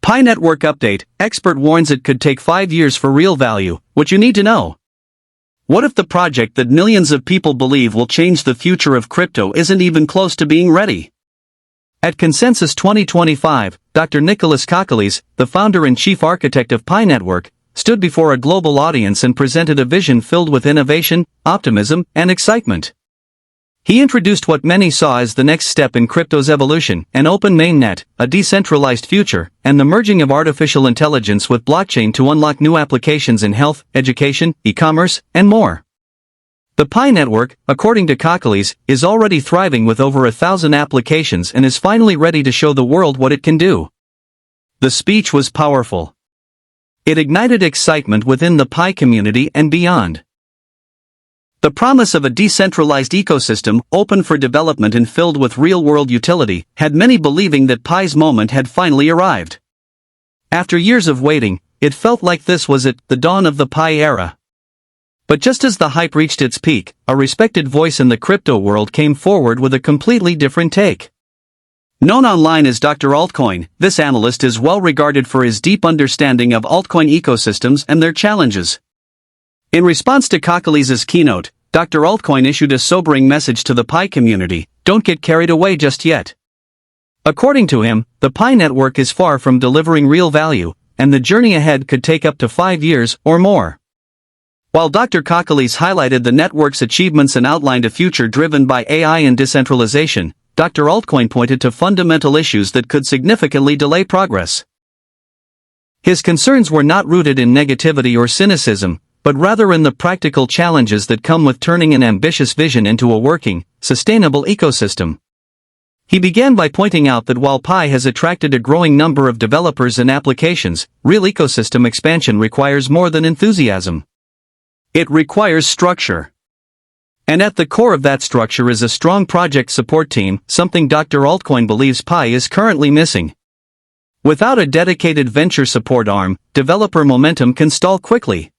Pi Network Update, expert warns it could take 5 years for real value. What you need to know. What if the project that millions of people believe will change the future of crypto isn't even close to being ready? At Consensus 2025, Dr. Kokkalis, the founder and chief architect of Pi Network, stood before a global audience and presented a vision filled with innovation, optimism, and excitement. He introduced what many saw as the next step in crypto's evolution: an open mainnet, a decentralized future, and the merging of artificial intelligence with blockchain to unlock new applications in health, education, e-commerce, and more. The Pi network, according to Kokkalis, is already thriving with over 1,000 applications and is finally ready to show the world what it can do. The speech was powerful. It ignited excitement within the Pi community and beyond. The promise of a decentralized ecosystem, open for development and filled with real-world utility, had many believing that Pi's moment had finally arrived. After years of waiting, it felt like this was it, the dawn of the Pi era. But just as the hype reached its peak, a respected voice in the crypto world came forward with a completely different take. Known online as Dr. Altcoin, this analyst is well regarded for his deep understanding of altcoin ecosystems and their challenges. In response to Kokkalis' keynote, Dr. Altcoin issued a sobering message to the Pi community: don't get carried away just yet. According to him, the Pi network is far from delivering real value, and the journey ahead could take up to 5 years or more. While Dr. Kokkalis highlighted the network's achievements and outlined a future driven by AI and decentralization, Dr. Altcoin pointed to fundamental issues that could significantly delay progress. His concerns were not rooted in negativity or cynicism, but rather in the practical challenges that come with turning an ambitious vision into a working, sustainable ecosystem. He began by pointing out that while Pi has attracted a growing number of developers and applications, real ecosystem expansion requires more than enthusiasm. It requires structure. And at the core of that structure is a strong project support team, something Dr. Altcoin believes Pi is currently missing. Without a dedicated venture support arm, developer momentum can stall quickly.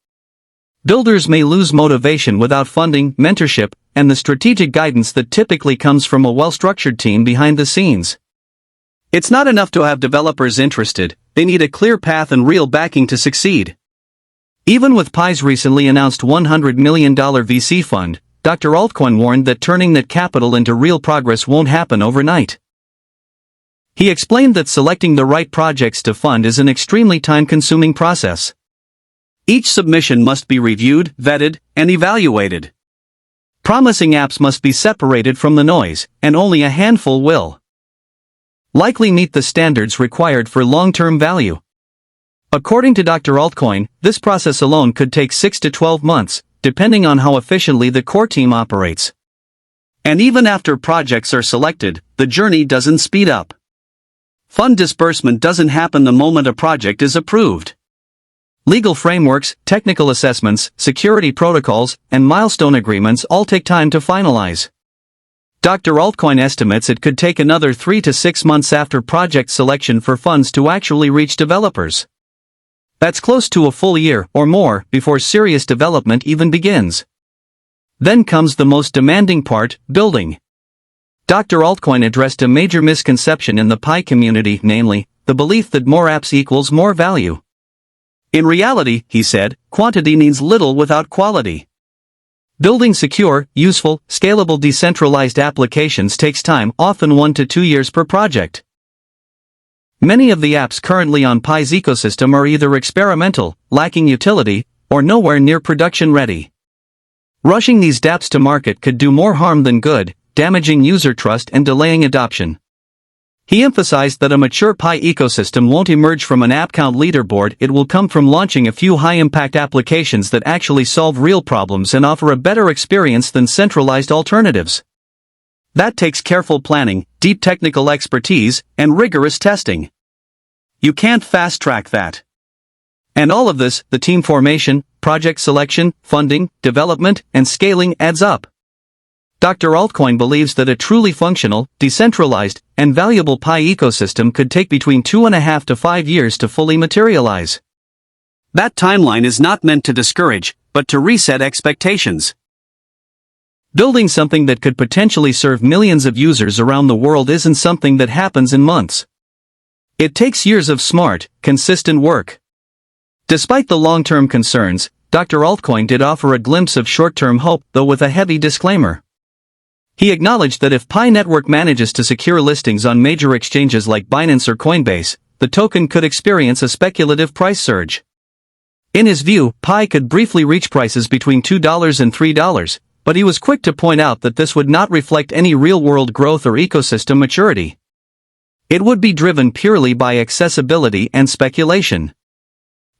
Builders may lose motivation without funding, mentorship, and the strategic guidance that typically comes from a well-structured team behind the scenes. It's not enough to have developers interested, they need a clear path and real backing to succeed. Even with Pi's recently announced $100 million VC fund, Dr. Altcoin warned that turning that capital into real progress won't happen overnight. He explained that selecting the right projects to fund is an extremely time-consuming process. Each submission must be reviewed, vetted, and evaluated. Promising apps must be separated from the noise, and only a handful will likely meet the standards required for long-term value. According to Dr. Altcoin, this process alone could take 6 to 12 months, depending on how efficiently the core team operates. And even after projects are selected, the journey doesn't speed up. Fund disbursement doesn't happen the moment a project is approved. Legal frameworks, technical assessments, security protocols, and milestone agreements all take time to finalize. Dr. Altcoin estimates it could take another 3 to 6 months after project selection for funds to actually reach developers. That's close to a full year or more before serious development even begins. Then comes the most demanding part: building. Dr. Altcoin addressed a major misconception in the Pi community, namely, the belief that more apps equals more value. In reality, he said, quantity means little without quality. Building secure, useful, scalable decentralized applications takes time, often 1 to 2 years per project. Many of the apps currently on Pi's ecosystem are either experimental, lacking utility, or nowhere near production ready. Rushing these DApps to market could do more harm than good, damaging user trust and delaying adoption. He emphasized that a mature Pi ecosystem won't emerge from an app count leaderboard, it will come from launching a few high-impact applications that actually solve real problems and offer a better experience than centralized alternatives. That takes careful planning, deep technical expertise, and rigorous testing. You can't fast-track that. And all of this, the team formation, project selection, funding, development, and scaling adds up. Dr. Altcoin believes that a truly functional, decentralized, and valuable Pi ecosystem could take between 2.5 to 5 years to fully materialize. That timeline is not meant to discourage, but to reset expectations. Building something that could potentially serve millions of users around the world isn't something that happens in months. It takes years of smart, consistent work. Despite the long-term concerns, Dr. Altcoin did offer a glimpse of short-term hope, though with a heavy disclaimer. He acknowledged that if Pi Network manages to secure listings on major exchanges like Binance or Coinbase, the token could experience a speculative price surge. In his view, Pi could briefly reach prices between $2 and $3, but he was quick to point out that this would not reflect any real-world growth or ecosystem maturity. It would be driven purely by accessibility and speculation.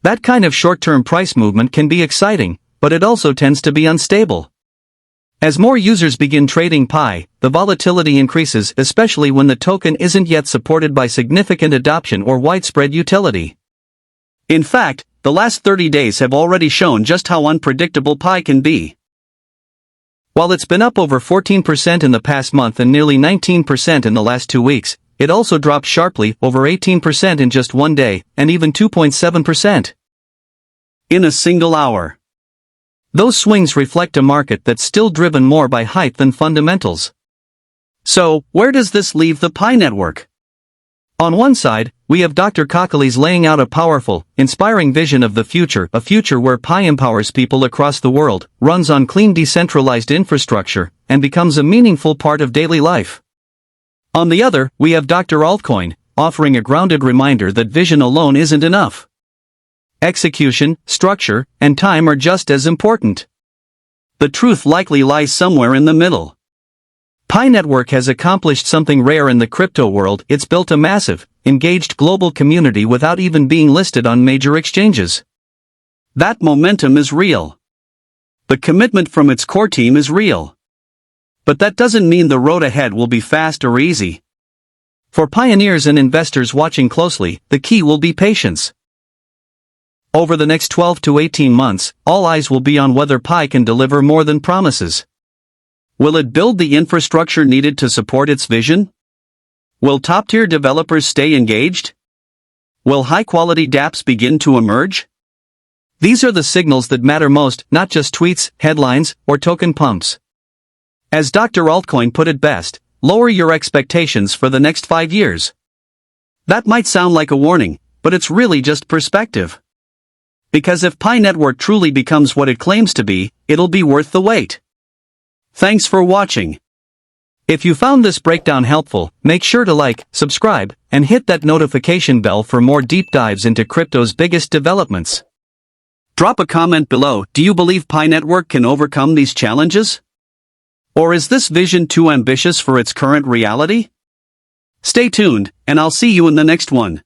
That kind of short-term price movement can be exciting, but it also tends to be unstable. As more users begin trading Pi, the volatility increases, especially when the token isn't yet supported by significant adoption or widespread utility. In fact, the last 30 days have already shown just how unpredictable Pi can be. While it's been up over 14% in the past month and nearly 19% in the last 2 weeks, it also dropped sharply, over 18% in just one day, and even 2.7% in a single hour. Those swings reflect a market that's still driven more by hype than fundamentals. So, where does this leave the Pi network? On one side, we have Dr. Kokkalis laying out a powerful, inspiring vision of the future, a future where Pi empowers people across the world, runs on clean decentralized infrastructure, and becomes a meaningful part of daily life. On the other, we have Dr. Altcoin, offering a grounded reminder that vision alone isn't enough. Execution, structure, and time are just as important. The truth likely lies somewhere in the middle. Pi Network has accomplished something rare in the crypto world. It's built a massive, engaged global community without even being listed on major exchanges. That momentum is real. The commitment from its core team is real. But that doesn't mean the road ahead will be fast or easy. For pioneers and investors watching closely, the key will be patience. Over the next 12 to 18 months, all eyes will be on whether Pi can deliver more than promises. Will it build the infrastructure needed to support its vision? Will top-tier developers stay engaged? Will high-quality DApps begin to emerge? These are the signals that matter most, not just tweets, headlines, or token pumps. As Dr. Altcoin put it best, lower your expectations for the next 5 years. That might sound like a warning, but it's really just perspective. Because if Pi Network truly becomes what it claims to be, it'll be worth the wait. Thanks for watching. If you found this breakdown helpful, make sure to like, subscribe, and hit that notification bell for more deep dives into crypto's biggest developments. Drop a comment below. Do you believe Pi Network can overcome these challenges? Or is this vision too ambitious for its current reality? Stay tuned, and I'll see you in the next one.